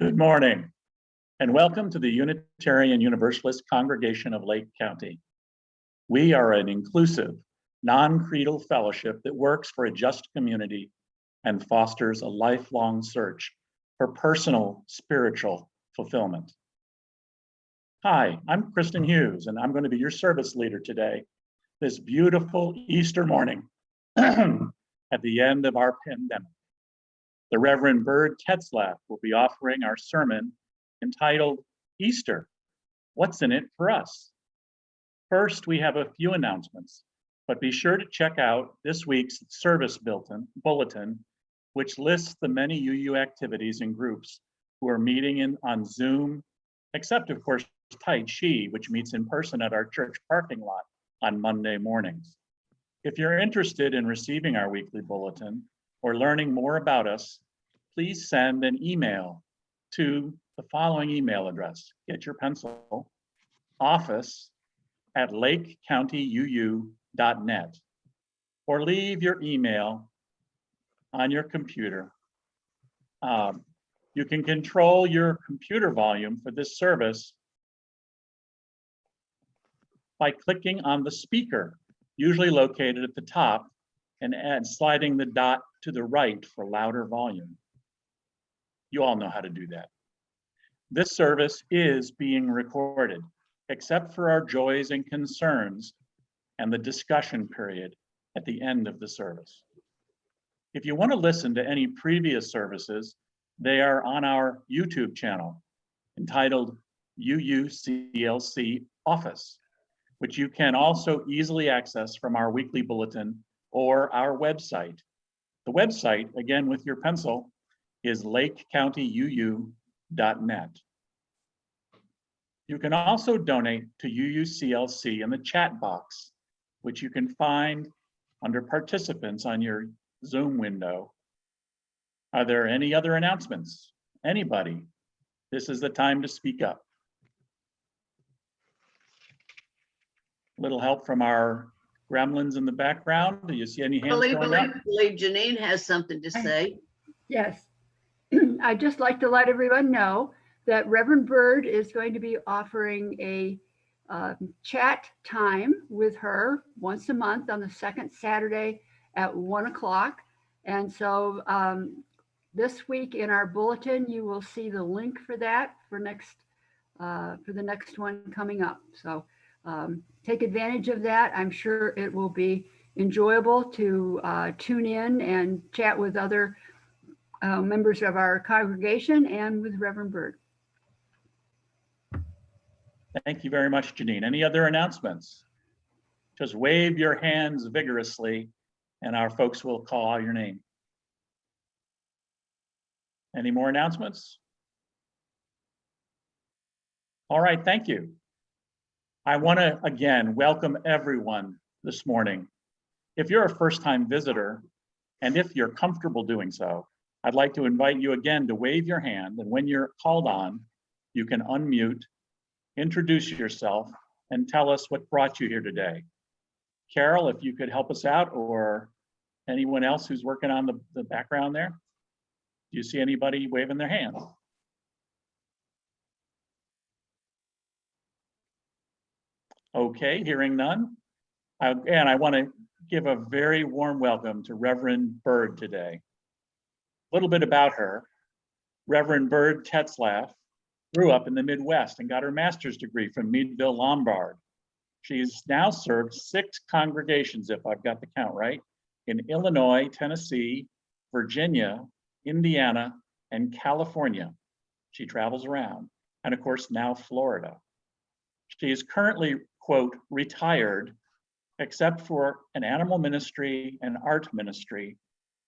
Good morning, and welcome to the Unitarian Universalist Congregation of Lake County. We are an inclusive, non-creedal fellowship that works for a just community and fosters a lifelong search for personal spiritual fulfillment. Hi, I'm Kristen Hughes, and I'm going to be your service leader today, this beautiful Easter morning at the end of our pandemic. The Reverend Byrd Tetzlaff will be offering our sermon entitled Easter, What's in It for Us? First, we have a few announcements, but be sure to check out this week's service bulletin, which lists the many UU activities and groups who are meeting on Zoom, except of course Tai Chi, which meets in person at our church parking lot on Monday mornings. If you're interested in receiving our weekly bulletin or learning more about us, please send an email to the following email address. Get your pencil, office@lakecountyuu.net, or leave your email on your computer. You can control your computer volume for this service by clicking on the speaker, usually located at the top, and sliding the dot to the right for louder volume. You all know how to do that. This service is being recorded, except for our joys and concerns and the discussion period at the end of the service. If you want to listen to any previous services, they are on our YouTube channel entitled UUCLC Office, which you can also easily access from our weekly bulletin or our website. The website, again with your pencil, is lakecountyuu.net. You can also donate to UUCLC in the chat box, which you can find under participants on your Zoom window. Are there any other announcements? Anybody? This is the time to speak up. Little help from our gremlins in the background. Do you see any hands going up? I believe Janine has something to say. Yes. I'd just like to let everyone know that Reverend Byrd is going to be offering a chat time with her once a month on the second Saturday at 1 o'clock. And so this week in our bulletin, you will see the link for that for the next one coming up. So take advantage of that. I'm sure it will be enjoyable to tune in and chat with other members of our congregation and with Reverend Byrd. Thank you very much, Janine. Any other announcements? Just wave your hands vigorously and our folks will call out your name. Any more announcements? All right, thank you. I want to again welcome everyone this morning. If you're a first-time visitor, and if you're comfortable doing so, I'd like to invite you again to wave your hand, and when you're called on, you can unmute, introduce yourself, and tell us what brought you here today. Carol, if you could help us out, or anyone else who's working on the background there. Do you see anybody waving their hand? Okay, hearing none. And I want to give a very warm welcome to Reverend Byrd today. A little bit about her. Reverend Byrd Tetzlaff grew up in the Midwest and got her master's degree from Meadville Lombard. She's now served 6 congregations, if I've got the count right, in Illinois, Tennessee, Virginia, Indiana, and California. She travels around, and of course now Florida. She is currently, quote, retired, except for an animal ministry and art ministry,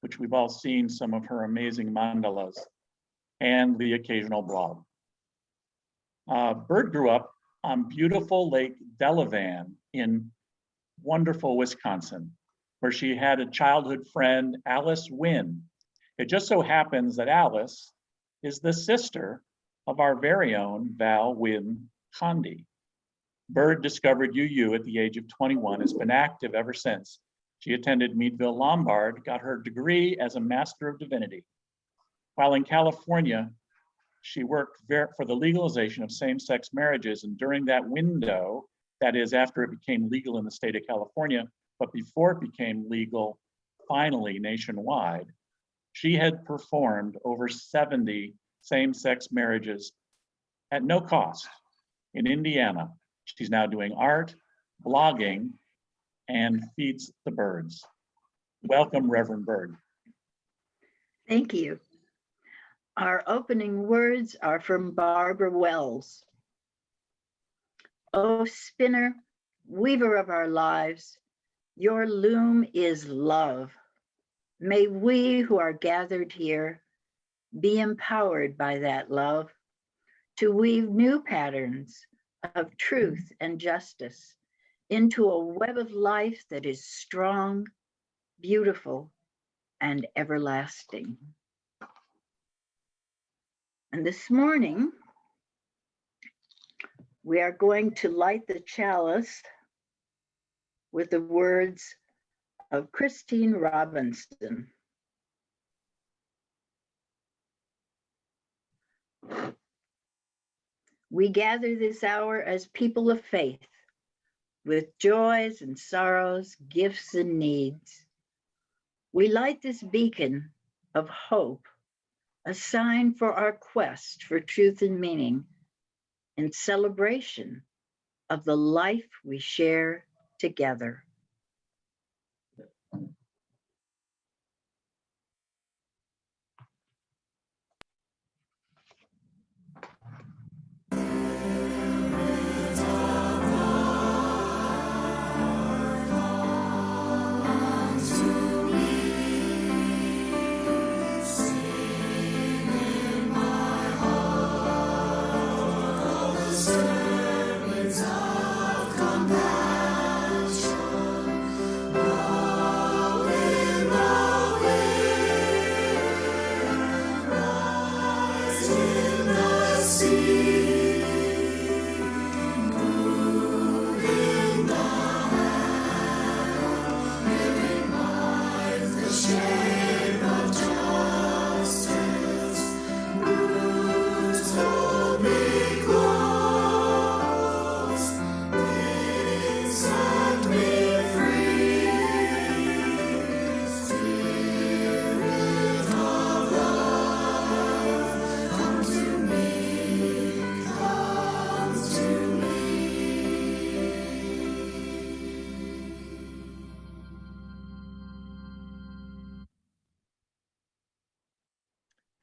which we've all seen some of her amazing mandalas, and the occasional blog. Byrd grew up on beautiful Lake Delavan in wonderful Wisconsin, where she had a childhood friend, Alice Wynn. It just so happens that Alice is the sister of our very own Val Wynn Condi. Byrd discovered UU at the age of 21, has been active ever since. She attended Meadville Lombard, got her degree as a Master of Divinity. While in California, she worked for the legalization of same-sex marriages. And during that window, that is after it became legal in the state of California, but before it became legal finally nationwide, she had performed over 70 same-sex marriages at no cost in Indiana. She's now doing art, blogging, and feeds the birds. Welcome, Reverend Byrd. Thank you. Our opening words are from Barbara Wells. O spinner, weaver of our lives, your loom is love. May we who are gathered here be empowered by that love to weave new patterns of truth and justice into a web of life that is strong, beautiful, and everlasting. And this morning, we are going to light the chalice with the words of Christine Robinson. We gather this hour as people of faith, with joys and sorrows, gifts and needs. We light this beacon of hope, a sign for our quest for truth and meaning, in celebration of the life we share together.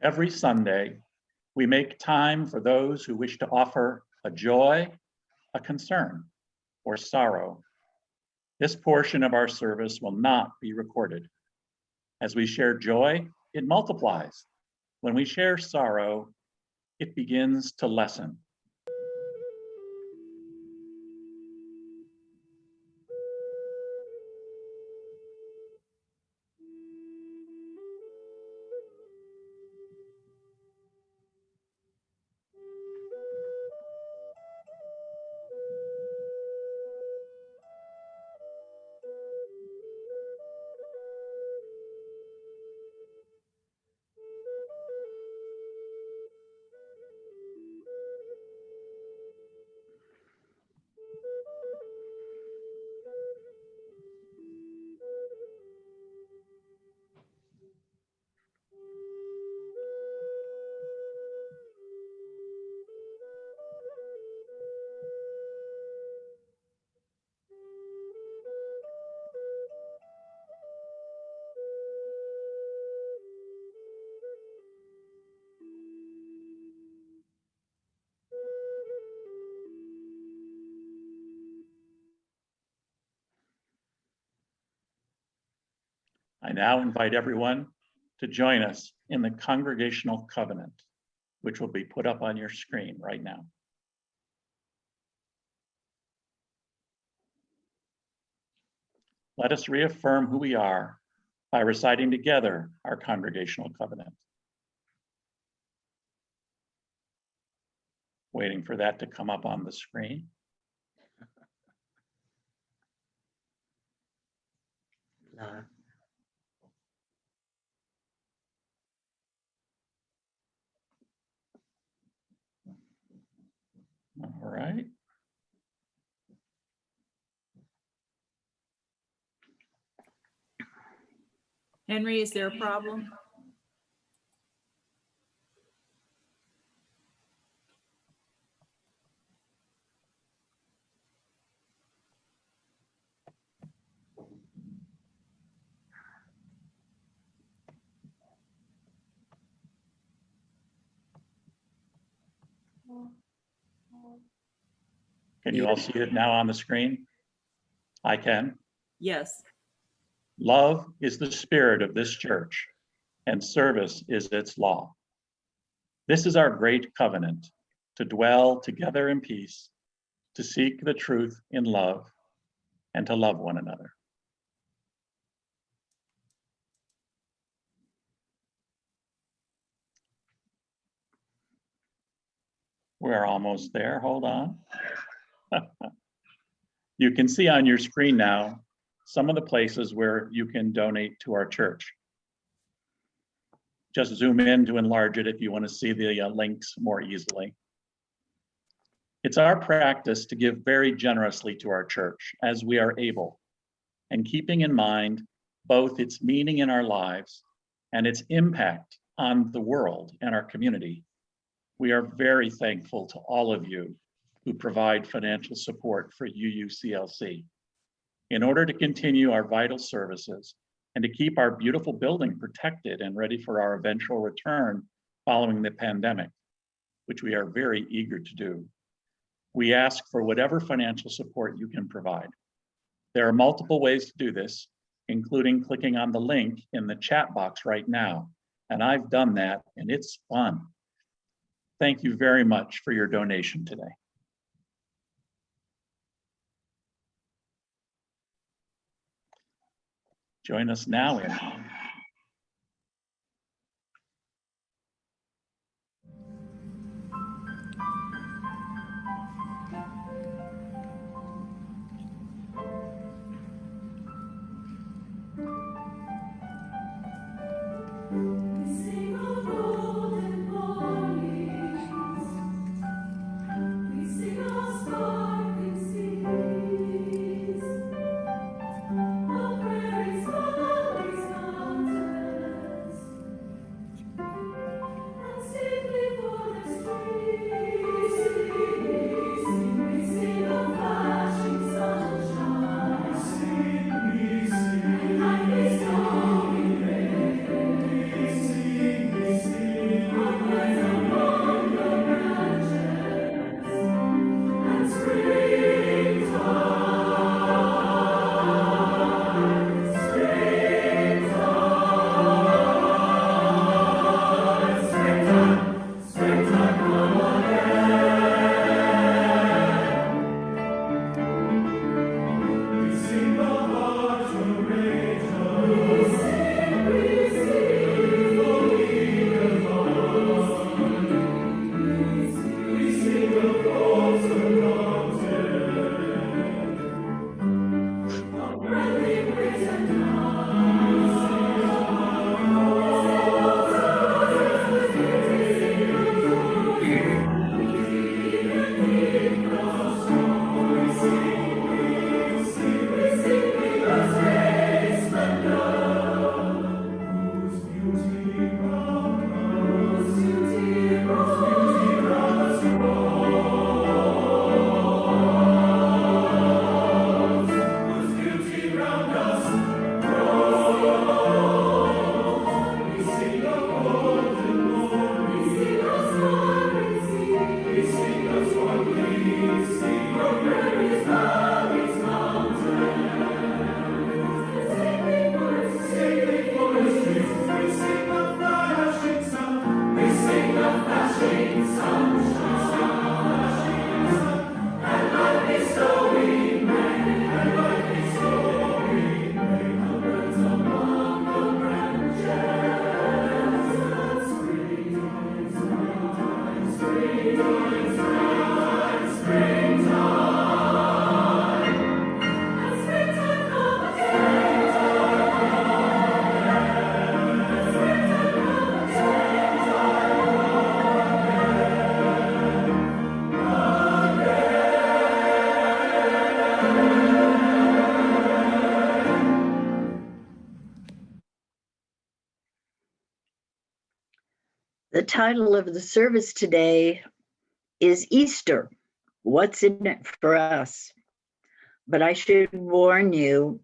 Every Sunday, we make time for those who wish to offer a joy, a concern, or sorrow. This portion of our service will not be recorded. As we share joy, it multiplies. When we share sorrow, it begins to lessen. I now invite everyone to join us in the Congregational Covenant, which will be put up on your screen right now. Let us reaffirm who we are by reciting together our Congregational Covenant. Waiting for that to come up on the screen. Love. right. Henry, is there a problem? Can you all see it now on the screen? I can. Yes. Love is the spirit of this church, and service is its law. This is our great covenant, to dwell together in peace, to seek the truth in love, and to love one another. We're almost there. Hold on. You can see on your screen now some of the places where you can donate to our church. Just zoom in to enlarge it if you want to see the links more easily. It's our practice to give very generously to our church as we are able, and keeping in mind both its meaning in our lives and its impact on the world and our community. We are very thankful to all of you who provide financial support for UUCLC. In order to continue our vital services and to keep our beautiful building protected and ready for our eventual return following the pandemic, which we are very eager to do, we ask for whatever financial support you can provide. There are multiple ways to do this, including clicking on the link in the chat box right now. And I've done that, and it's fun. Thank you very much for your donation today. Join us now in title of the service today is Easter. What's in it for us? But I should warn you,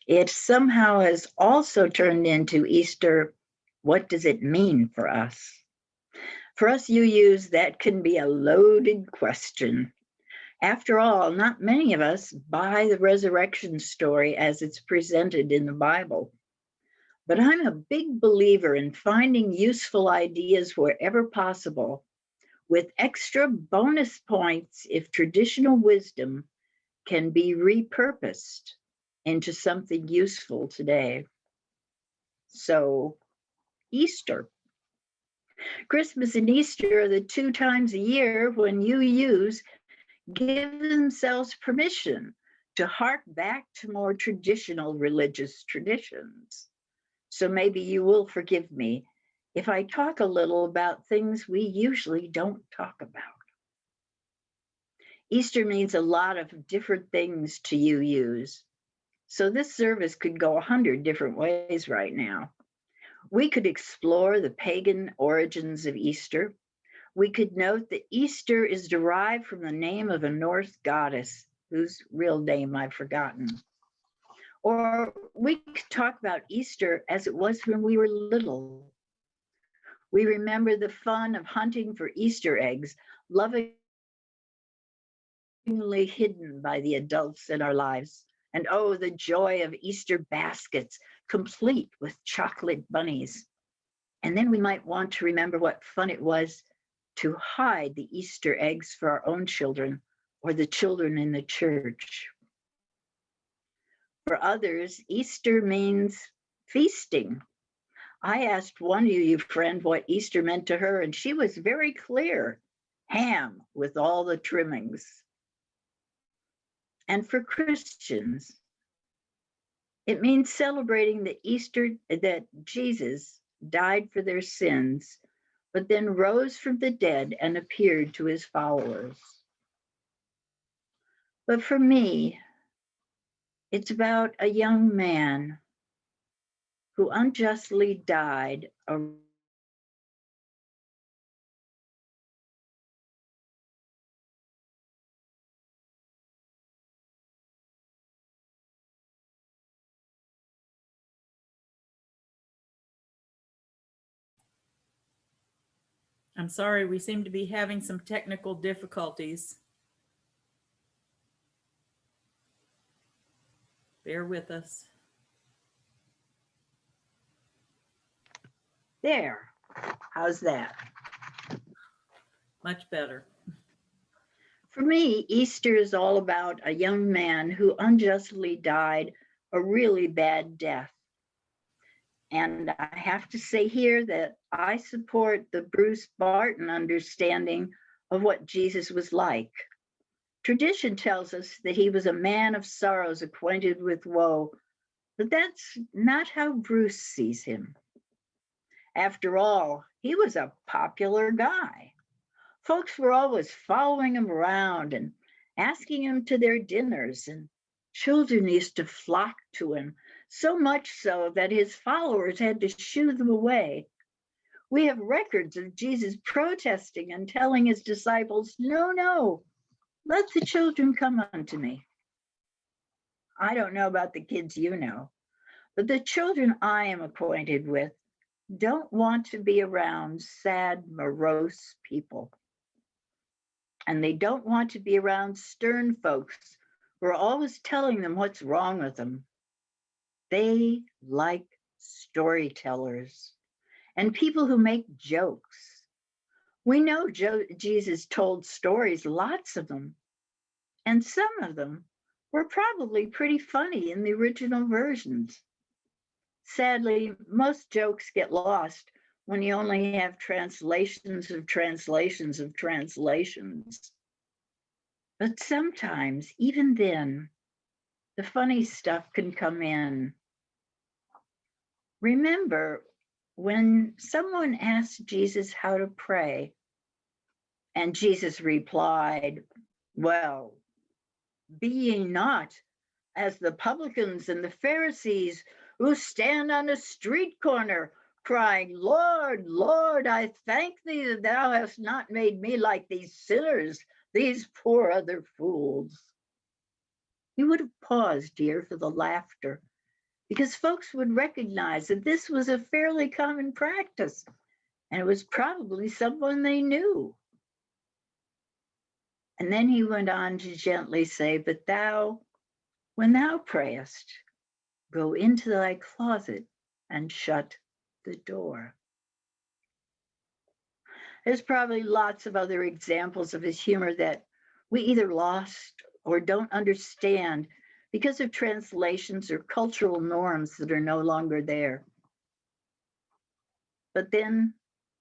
it somehow has also turned into Easter. What does it mean for us? For us UUs, that can be a loaded question. After all, not many of us buy the resurrection story as it's presented in the Bible. But I'm a big believer in finding useful ideas wherever possible, with extra bonus points if traditional wisdom can be repurposed into something useful today. So, Easter. Christmas and Easter are the 2 times a year when UUs give themselves permission to hark back to more traditional religious traditions. So maybe you will forgive me if I talk a little about things we usually don't talk about. Easter means a lot of different things to UUs. So this service could go 100 different ways right now. We could explore the pagan origins of Easter. We could note that Easter is derived from the name of a Norse goddess whose real name I've forgotten. Or we could talk about Easter as it was when we were little. We remember the fun of hunting for Easter eggs, lovingly hidden by the adults in our lives. And oh, the joy of Easter baskets, complete with chocolate bunnies. And then we might want to remember what fun it was to hide the Easter eggs for our own children or the children in the church. For others, Easter means feasting. I asked one UU friend what Easter meant to her, and she was very clear: ham with all the trimmings. And for Christians, it means celebrating the Easter that Jesus died for their sins, but then rose from the dead and appeared to his followers. But for me, it's about a young man who unjustly died I'm sorry, we seem to be having some technical difficulties. Bear with us. there. How's that? Much better. For me, Easter is all about a young man who unjustly died a really bad death. And I have to say here that I support the Bruce Barton understanding of what Jesus was like. Tradition tells us that he was a man of sorrows, acquainted with woe, but that's not how Bruce sees him. After all, he was a popular guy. Folks were always following him around and asking him to their dinners, and children used to flock to him, so much so that his followers had to shoo them away. We have records of Jesus protesting and telling his disciples, "No, no, let the children come unto me." I don't know about the kids you know, but the children I am acquainted with don't want to be around sad, morose people. And they don't want to be around stern folks who are always telling them what's wrong with them. They like storytellers and people who make jokes. We know Jesus told stories, lots of them, and some of them were probably pretty funny in the original versions. Sadly, most jokes get lost when you only have translations of translations of translations. But sometimes, even then, the funny stuff can come in. Remember when someone asked Jesus how to pray, and Jesus replied, "Well, be ye not as the publicans and the Pharisees who stand on a street corner crying, Lord, Lord, I thank thee that thou hast not made me like these sinners, these poor other fools. He would have paused here for the laughter, because folks would recognize that this was a fairly common practice, and it was probably someone they knew. And then he went on to gently say, but thou, when thou prayest, go into thy closet and shut the door. There's probably lots of other examples of his humor that we either lost or don't understand because of translations or cultural norms that are no longer there. But then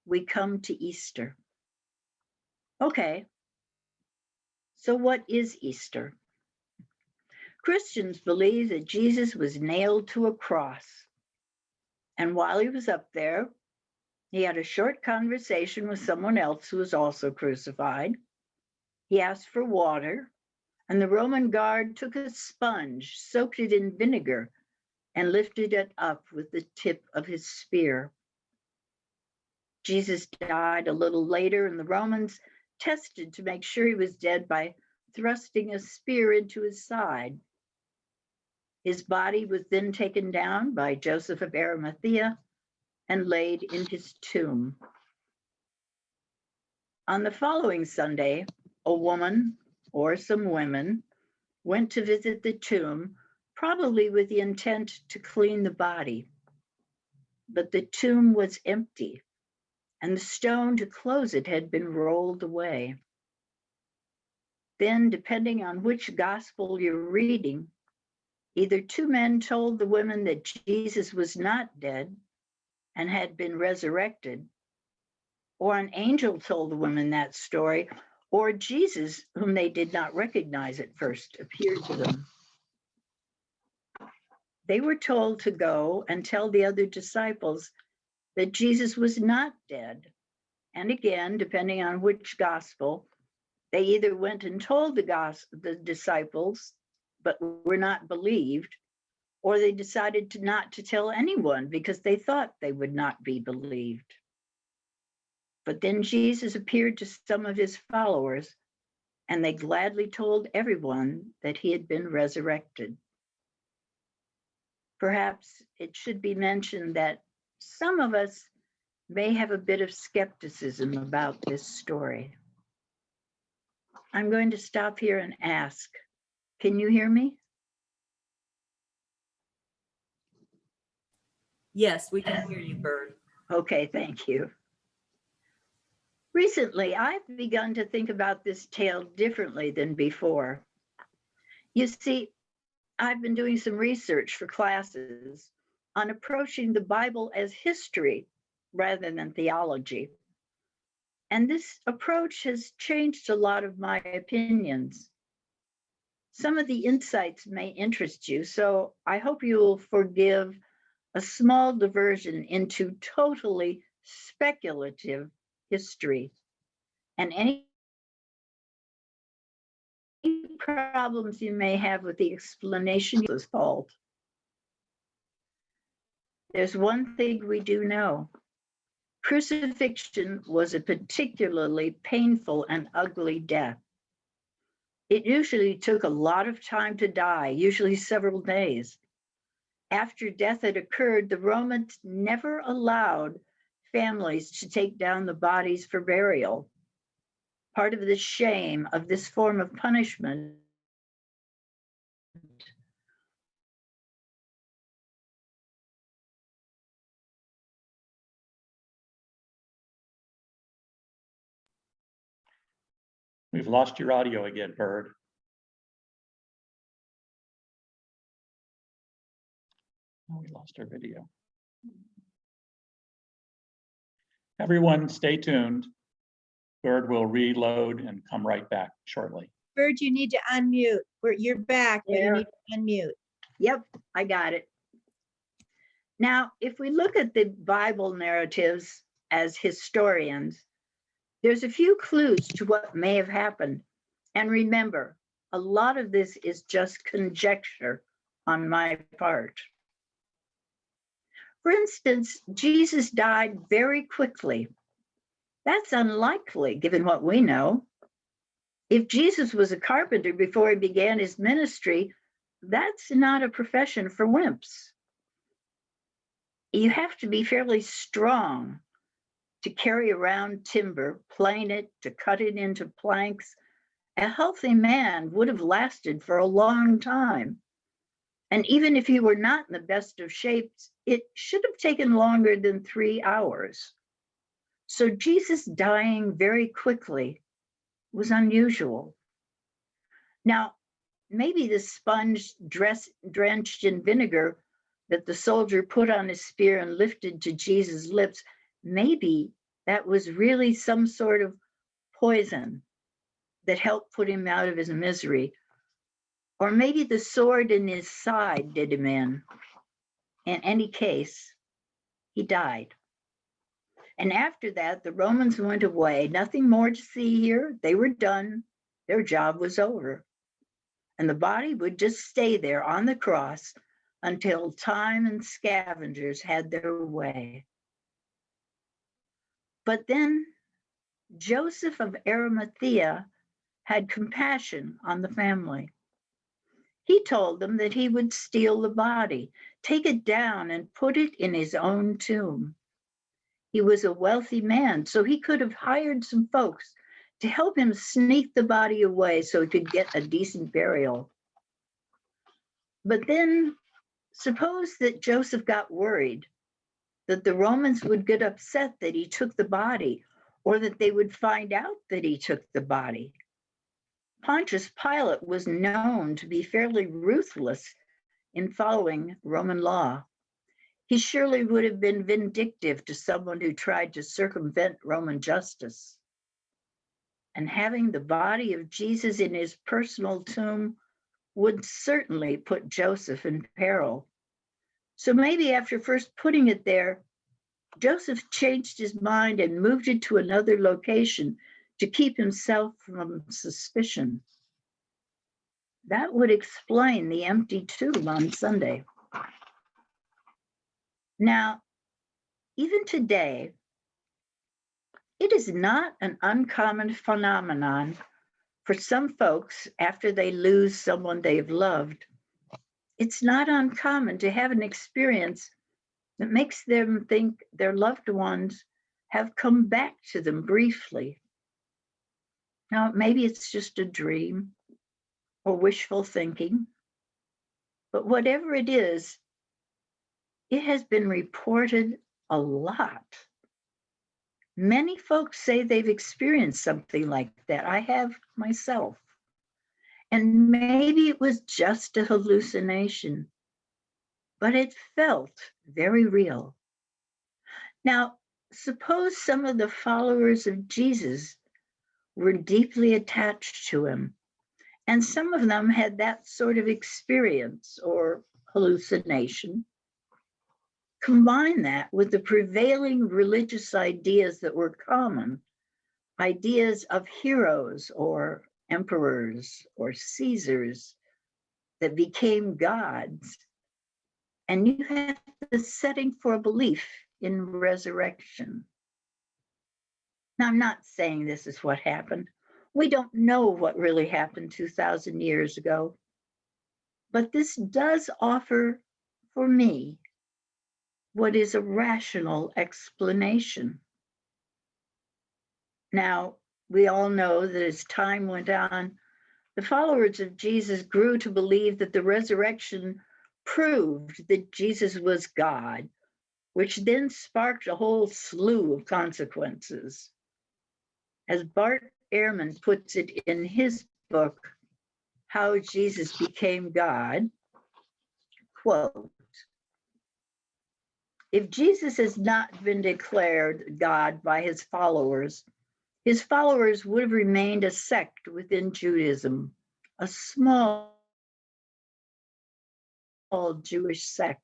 we come to Easter. Okay, so what is Easter? Christians believe that Jesus was nailed to a cross. And while he was up there, he had a short conversation with someone else who was also crucified. He asked for water, and the Roman guard took a sponge, soaked it in vinegar, and lifted it up with the tip of his spear. Jesus died a little later, and the Romans tested to make sure he was dead by thrusting a spear into his side. His body was then taken down by Joseph of Arimathea and laid in his tomb. On the following Sunday, a woman or some women went to visit the tomb, probably with the intent to clean the body. But the tomb was empty, and the stone to close it had been rolled away. Then, depending on which gospel you're reading, either two men told the women that Jesus was not dead and had been resurrected, or an angel told the women that story, or Jesus, whom they did not recognize at first, appeared to them. They were told to go and tell the other disciples that Jesus was not dead. And again, depending on which gospel, they either went and told the disciples, but were not believed, or they decided not to tell anyone because they thought they would not be believed. But then Jesus appeared to some of his followers, and they gladly told everyone that he had been resurrected. Perhaps it should be mentioned that some of us may have a bit of skepticism about this story. I'm going to stop here and ask, can you hear me? Yes, we can hear you, Byrd. Okay, thank you. Recently, I've begun to think about this tale differently than before. You see, I've been doing some research for classes on approaching the Bible as history rather than theology. And this approach has changed a lot of my opinions. Some of the insights may interest you, so I hope you will forgive a small diversion into totally speculative history and any problems you may have with the explanation is fault. There's one thing we do know. Crucifixion was a particularly painful and ugly death. It usually took a lot of time to die, usually several days. After death had occurred, the Romans never allowed families to take down the bodies for burial. Part of the shame of this form of punishment We've lost your audio again, Byrd. Oh, we lost our video. Everyone stay tuned. Byrd will reload and come right back shortly. Byrd, you need to unmute. You're back, but you Yeah. need to unmute. Yep, I got it. Now, if we look at the Bible narratives as historians, there's a few clues to what may have happened. And remember, a lot of this is just conjecture on my part. For instance, Jesus died very quickly. That's unlikely given what we know. If Jesus was a carpenter before he began his ministry, that's not a profession for wimps. You have to be fairly strong to carry around timber, plane it, to cut it into planks. A healthy man would have lasted for a long time. And even if he were not in the best of shapes, it should have taken longer than 3 hours. So Jesus dying very quickly was unusual. Now, maybe the sponge drenched in vinegar that the soldier put on his spear and lifted to Jesus' lips, maybe that was really some sort of poison that helped put him out of his misery. Or maybe the sword in his side did him in. In any case, he died. And after that, the Romans went away. Nothing more to see here. They were done. Their job was over. And the body would just stay there on the cross until time and scavengers had their way. But then Joseph of Arimathea had compassion on the family. He told them that he would steal the body, take it down and put it in his own tomb. He was a wealthy man, so he could have hired some folks to help him sneak the body away so he could get a decent burial. But then suppose that Joseph got worried that the Romans would get upset that he took the body, or that they would find out that he took the body. Pontius Pilate was known to be fairly ruthless in following Roman law. He surely would have been vindictive to someone who tried to circumvent Roman justice. And having the body of Jesus in his personal tomb would certainly put Joseph in peril. So maybe after first putting it there, Joseph changed his mind and moved it to another location to keep himself from suspicion. That would explain the empty tomb on Sunday. Now, even today, it is not an uncommon phenomenon for some folks after they lose someone they've loved. It's not uncommon to have an experience that makes them think their loved ones have come back to them briefly. Now, maybe it's just a dream or wishful thinking, but whatever it is, it has been reported a lot. Many folks say they've experienced something like that. I have myself. And maybe it was just a hallucination, but it felt very real. Now, suppose some of the followers of Jesus were deeply attached to him, and some of them had that sort of experience or hallucination. Combine that with the prevailing religious ideas that were common, ideas of heroes or emperors or Caesars that became gods, and you have the setting for a belief in resurrection. Now, I'm not saying this is what happened. We don't know what really happened 2,000 years ago, but this does offer for me what is a rational explanation. Now, we all know that as time went on, the followers of Jesus grew to believe that the resurrection proved that Jesus was God, which then sparked a whole slew of consequences. As Bart Ehrman puts it in his book, How Jesus Became God, quote, if Jesus has not been declared God by his followers would have remained a sect within Judaism, a small Jewish sect.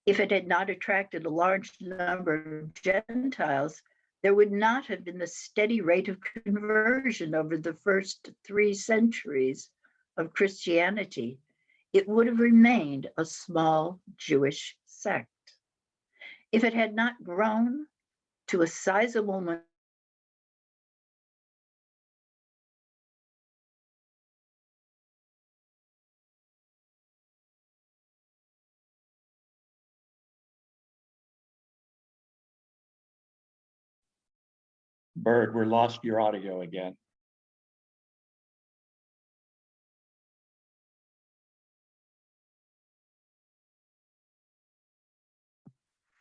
If it had not attracted a large number of Gentiles, there would not have been the steady rate of conversion over the first 3 centuries of Christianity. It would have remained a small Jewish sect. If it had not grown to a sizable Byrd, we're lost your audio again.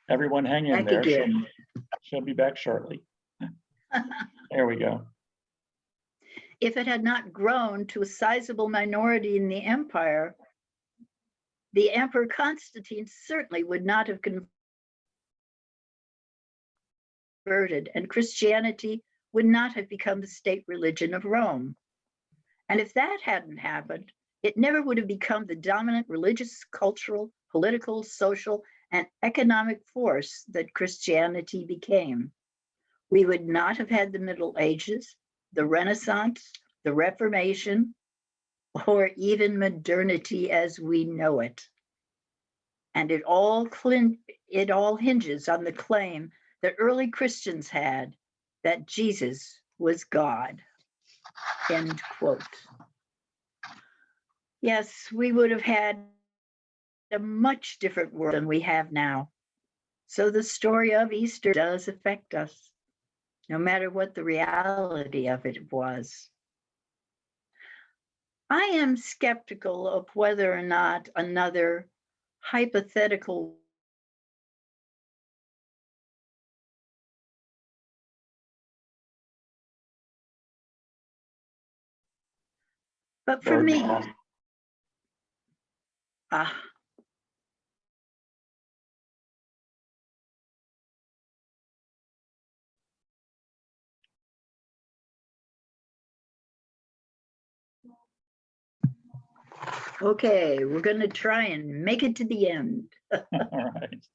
Everyone hang in Back there. again. She'll be back shortly. There we go. If it had not grown to a sizable minority in the empire, the Emperor Constantine certainly would not have converted, and Christianity would not have become the state religion of Rome. And if that hadn't happened, it never would have become the dominant religious, cultural, political, social, and economic force that Christianity became. We would not have had the Middle Ages, the Renaissance, the Reformation, or even modernity as we know it. And it all hinges on the claim that early Christians had that Jesus was God. End quote. Yes, we would have had a much different world than we have now. So the story of Easter does affect us, no matter what the reality of it was. I am skeptical of whether or not another hypothetical but for Byrd, me, okay, we're going to try and make it to the end. all right.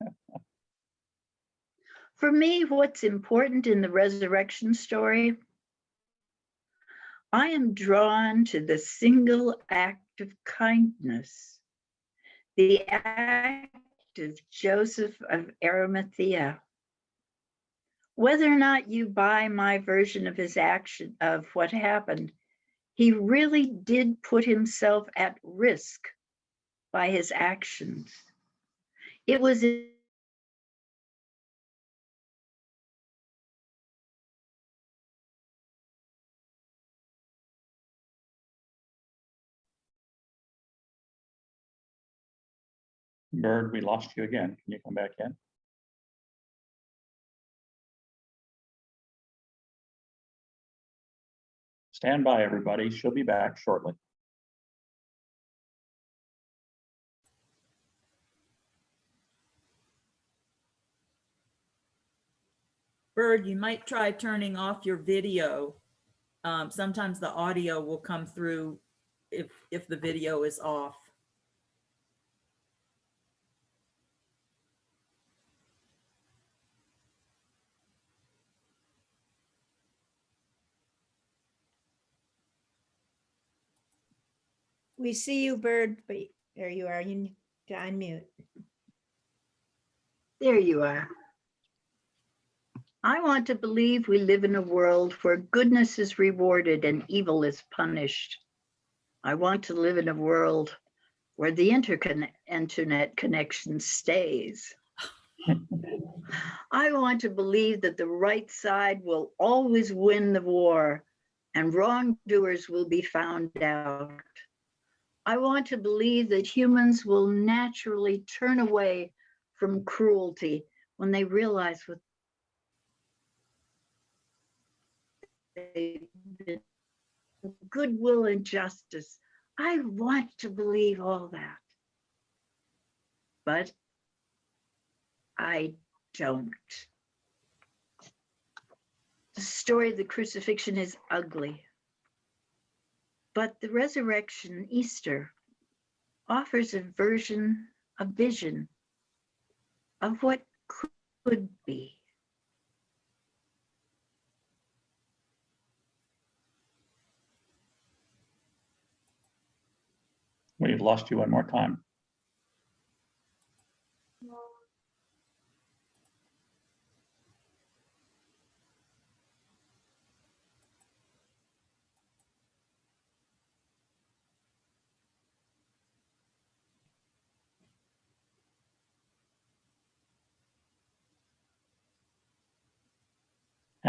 For me, what's important in the resurrection story, I am drawn to the single act of kindness, the act of Joseph of Arimathea. Whether or not you buy my version of his action, of what happened, he really did put himself at risk by his actions. It was Byrd, we lost you again. Can you come back in? Stand by, everybody. She'll be back shortly. Byrd, you might try turning off your video. Sometimes the audio will come through if the video is off. We see you, Byrd, but there you are. You need to unmute. There you are. I want to believe we live in a world where goodness is rewarded and evil is punished. I want to live in a world where the internet connection stays. I want to believe that the right side will always win the war and wrongdoers will be found out. I want to believe that humans will naturally turn away from cruelty when they realize what goodwill and justice. I want to believe all that, but I don't. The story of the crucifixion is ugly, but the resurrection, Easter, offers a vision of what could be. We've lost you one more time.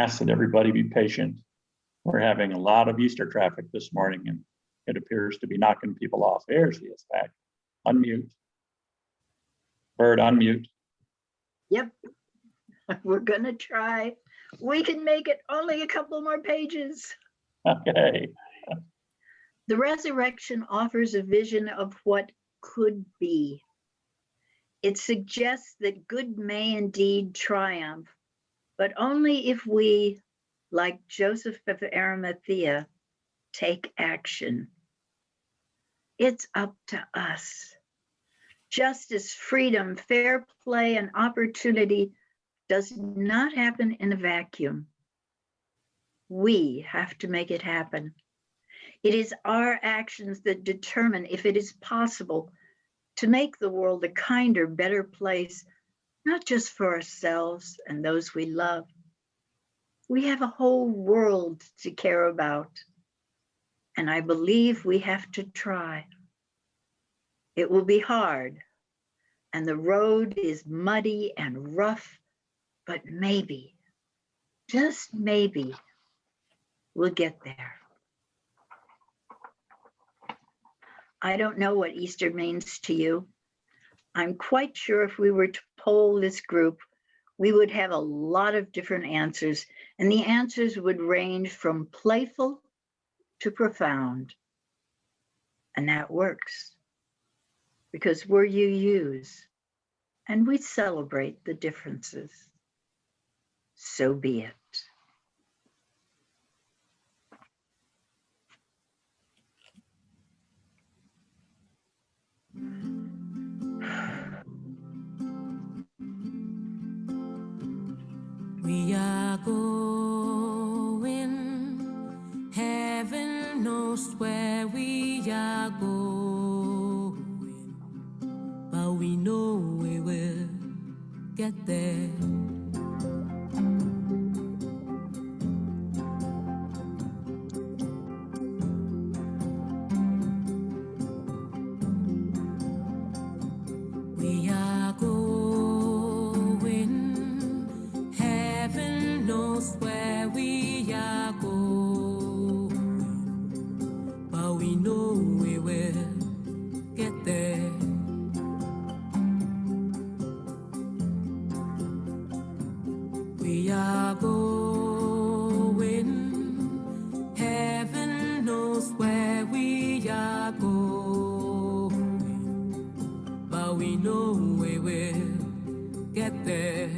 ask that everybody be patient. We're having a lot of Easter traffic this morning, and it appears to be knocking people off. There she is back. Unmute. Byrd, unmute. Yep. We're gonna try. We can make it only a couple more pages. Okay. The resurrection offers a vision of what could be. It suggests that good may indeed triumph, but only if we, like Joseph of Arimathea, take action. It's up to us. Justice, freedom, fair play, and opportunity does not happen in a vacuum. We have to make it happen. It is our actions that determine if it is possible to make the world a kinder, better place, not just for ourselves and those we love. We have a whole world to care about, and I believe we have to try. It will be hard, and the road is muddy and rough, but maybe, just maybe, we'll get there. I don't know what Easter means to you. I'm quite sure if we were to poll this group, we would have a lot of different answers, and the answers would range from playful to profound. And that works because we're UUs and we celebrate the differences. So be it. We are going, heaven knows where we are going, but we know we will get there. We are going, heaven knows where we are going, but we know we will get there. We are going, heaven knows where we are going, but we know we will get there.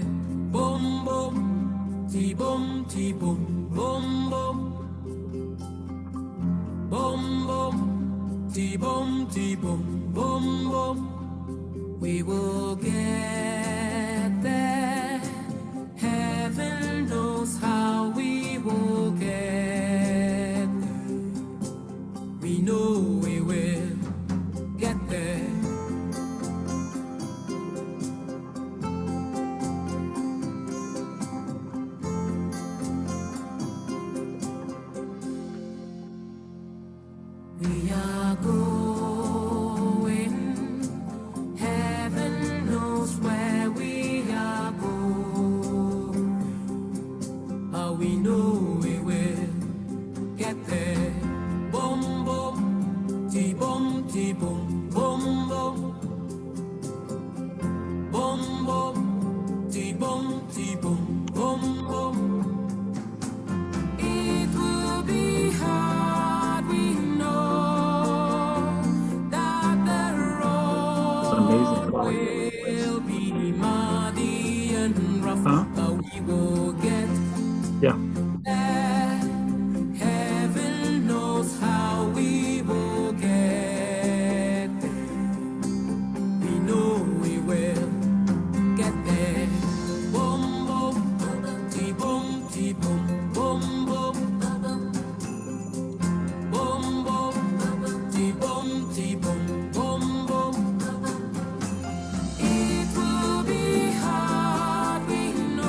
Boom, boom, ti-boom, ti-boom, boom, boom. Boom, boom, ti-boom, ti-boom, boom, boom. We will get there. Heaven knows how we will get there. We know we will get there. We are going, heaven knows where we are going, but we know we will get there. Boom, boom, ti-boom, ti-boom, boom, boom. Boom, boom, ti-boom, ti-boom, boom, boom. It will be hard, we know that the road will be muddy and rough, but we will get Yeah. there. Heaven knows how we will get there. We know we will get there. Boom, boom, ti-boom, ti-boom, boom, boom. Boom, boom, ti-boom, ti-boom, boom, boom. It will be hard, we know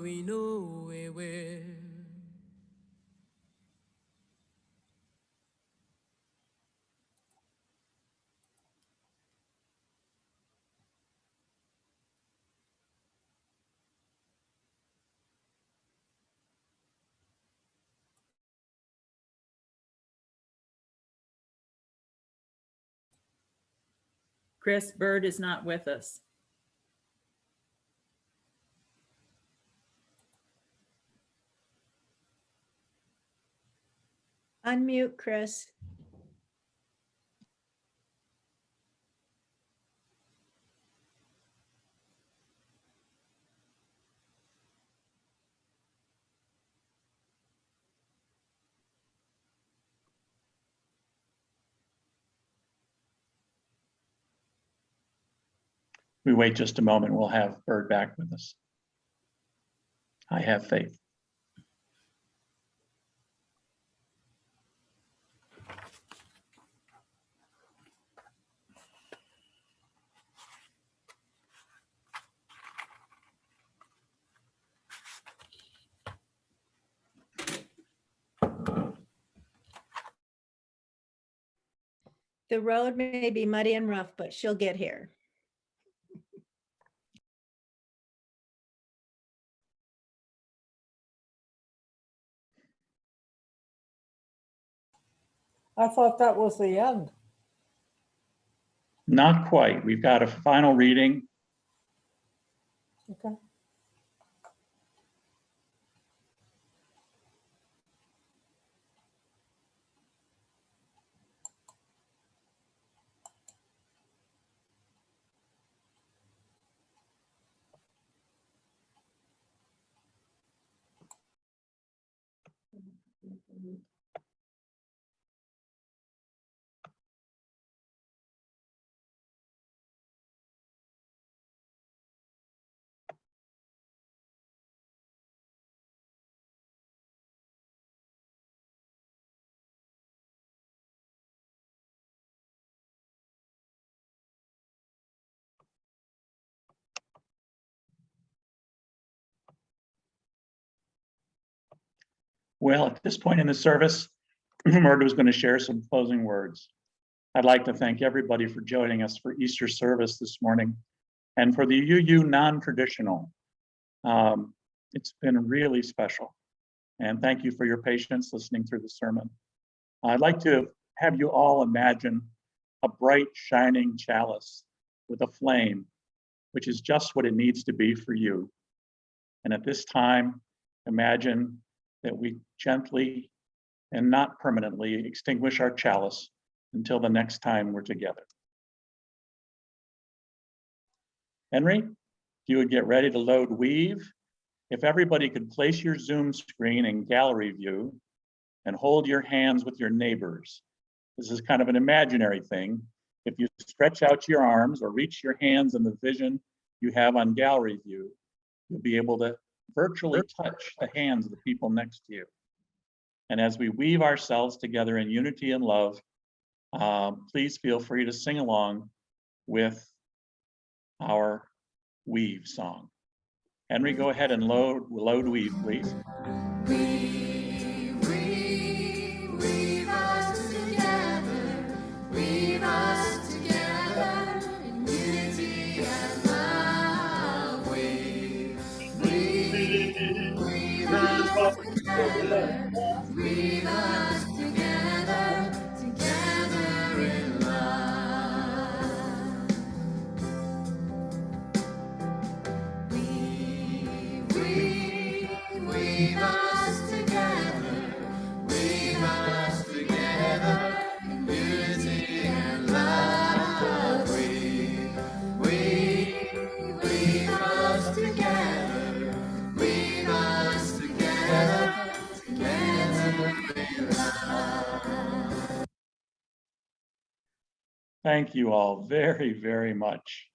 we know we will. Chris, Byrd is not with us. Unmute, Chris. We wait just a moment, we'll have Byrd back with us. I have faith. The road may be muddy and rough, but she'll get here. I thought that was the end. Not quite. We've got a final reading. Okay. Well, at this point in the service, Murdo is going to share some closing words. I'd like to thank everybody for joining us for Easter service this morning and for the UU non-traditional. It's been really special. And thank you for your patience listening through the sermon. I'd like to have you all imagine a bright, shining chalice with a flame, which is just what it needs to be for you. And at this time, imagine that we gently and not permanently extinguish our chalice until the next time we're together. Henry, if you would get ready to load Weave. If everybody could place your Zoom screen in gallery view and hold your hands with your neighbors. This is kind of an imaginary thing. If you stretch out your arms or reach your hands in the vision you have on gallery view, you'll be able to virtually touch the hands of the people next to you. And as we weave ourselves together in unity and love, please feel free to sing along with our Weave song. Henry, go ahead and load Weave, please. Weave us together, weave us together in unity and love. Weave us together, weave us together, together in love. Weave us together, weave us together in unity and love. Weave us together, weave us together, together in love. Thank you all very, very much.